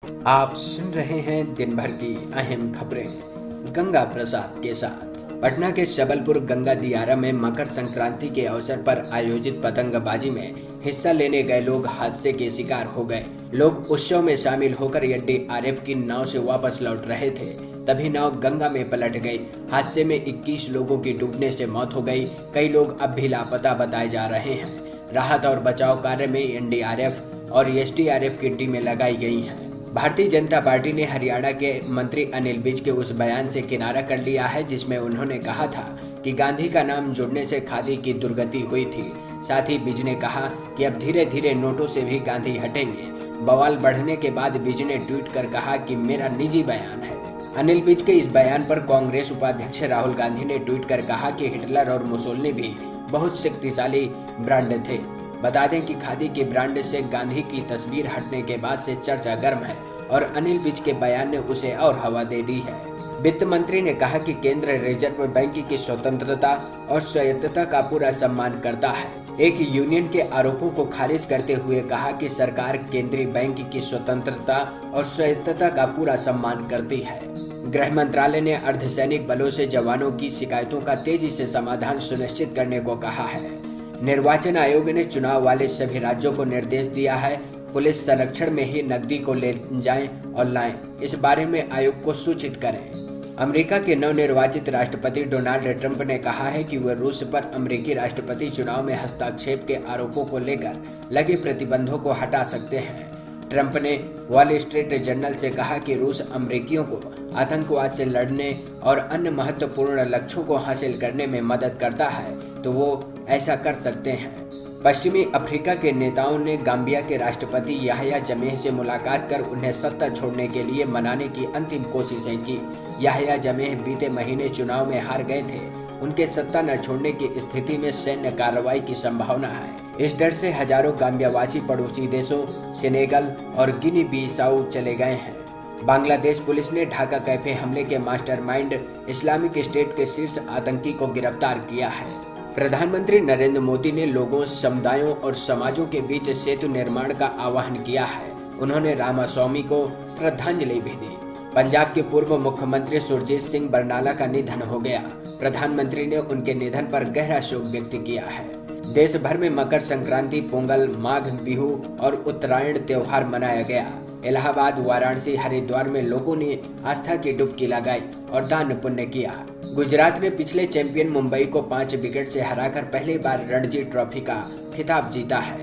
आप सुन रहे हैं दिन भर की अहम खबरें गंगा प्रसाद के साथ। पटना के सबलपुर गंगा दियारा में मकर संक्रांति के अवसर पर आयोजित पतंगबाजी में हिस्सा लेने गए लोग हादसे के शिकार हो गए। लोग उत्सव में शामिल होकर एनडीआरएफ की नाव से वापस लौट रहे थे, तभी नाव गंगा में पलट गई। हादसे में 21 लोगों की डूबने से मौत हो गई। कई लोग अब भी लापता बताए जा रहे हैं। राहत और बचाव कार्य में एनडीआरएफ और एसडीआरएफ की टीमें लगाई गई हैं। भारतीय जनता पार्टी ने हरियाणा के मंत्री अनिल विज के उस बयान से किनारा कर लिया है जिसमें उन्होंने कहा था कि गांधी का नाम जुड़ने से खादी की दुर्गति हुई थी। साथ ही विज ने कहा कि अब धीरे धीरे नोटों से भी गांधी हटेंगे। बवाल बढ़ने के बाद विज ने ट्वीट कर कहा कि मेरा निजी बयान है। अनिल विज के इस बयान पर कांग्रेस उपाध्यक्ष राहुल गांधी ने ट्वीट कर कहा कि हिटलर और मुसोलिनी भी बहुत शक्तिशाली ब्रांड थे। बता दें कि खादी के ब्रांड से गांधी की तस्वीर हटने के बाद से चर्चा गर्म है और अनिल विज के बयान ने उसे और हवा दे दी है। वित्त मंत्री ने कहा कि केंद्र रिजर्व बैंक की स्वतंत्रता और स्वायत्तता का पूरा सम्मान करता है। एक यूनियन के आरोपों को खारिज करते हुए कहा कि सरकार केंद्रीय बैंक की स्वतंत्रता और स्वायत्तता का पूरा सम्मान करती है। गृह मंत्रालय ने अर्धसैनिक बलों से जवानों की शिकायतों का तेजी से समाधान सुनिश्चित करने को कहा है। निर्वाचन आयोग ने चुनाव वाले सभी राज्यों को निर्देश दिया है पुलिस संरक्षण में ही नकदी को ले जाएं और लाएं। इस बारे में आयोग को सूचित करें। अमेरिका के नवनिर्वाचित राष्ट्रपति डोनाल्ड ट्रंप ने कहा है कि वे रूस पर अमेरिकी राष्ट्रपति चुनाव में हस्तक्षेप के आरोपों को लेकर लगे प्रतिबंधों को हटा सकते हैं। ट्रंप ने वॉल स्ट्रीट जर्नल से कहा कि रूस अमेरिकियों को आतंकवाद से लड़ने और अन्य महत्वपूर्ण लक्ष्यों को हासिल करने में मदद करता है तो वो ऐसा कर सकते हैं। पश्चिमी अफ्रीका के नेताओं ने गाम्बिया के राष्ट्रपति याह्या जमेह से मुलाकात कर उन्हें सत्ता छोड़ने के लिए मनाने की अंतिम कोशिशें की। याह्या जमेह बीते महीने चुनाव में हार गए थे। उनके सत्ता न छोड़ने की स्थिति में सैन्य कार्रवाई की संभावना है। इस डर से हजारों गाम्बियावासी पड़ोसी देशों सेनेगल और गिनी बिसाऊ चले गए हैं। बांग्लादेश पुलिस ने ढाका कैफे हमले के मास्टरमाइंड इस्लामिक स्टेट के शीर्ष आतंकी को गिरफ्तार किया है। प्रधानमंत्री नरेंद्र मोदी ने लोगों, समुदायों और समाजों के बीच सेतु निर्माण का आह्वान किया है। उन्होंने रामास्वामी को श्रद्धांजलि भी दी। पंजाब के पूर्व मुख्यमंत्री सुरजीत सिंह बरनाला का निधन हो गया। प्रधानमंत्री ने उनके निधन पर गहरा शोक व्यक्त किया है। देश भर में मकर संक्रांति, पोंगल, माघ बिहू और उत्तरायण त्योहार मनाया गया। इलाहाबाद, वाराणसी, हरिद्वार में लोगों ने आस्था की डुबकी लगाई और दान पुण्य किया। गुजरात ने पिछले चैंपियन मुंबई को 5 विकेट से हराकर पहली बार रणजी ट्रॉफी का खिताब जीता है।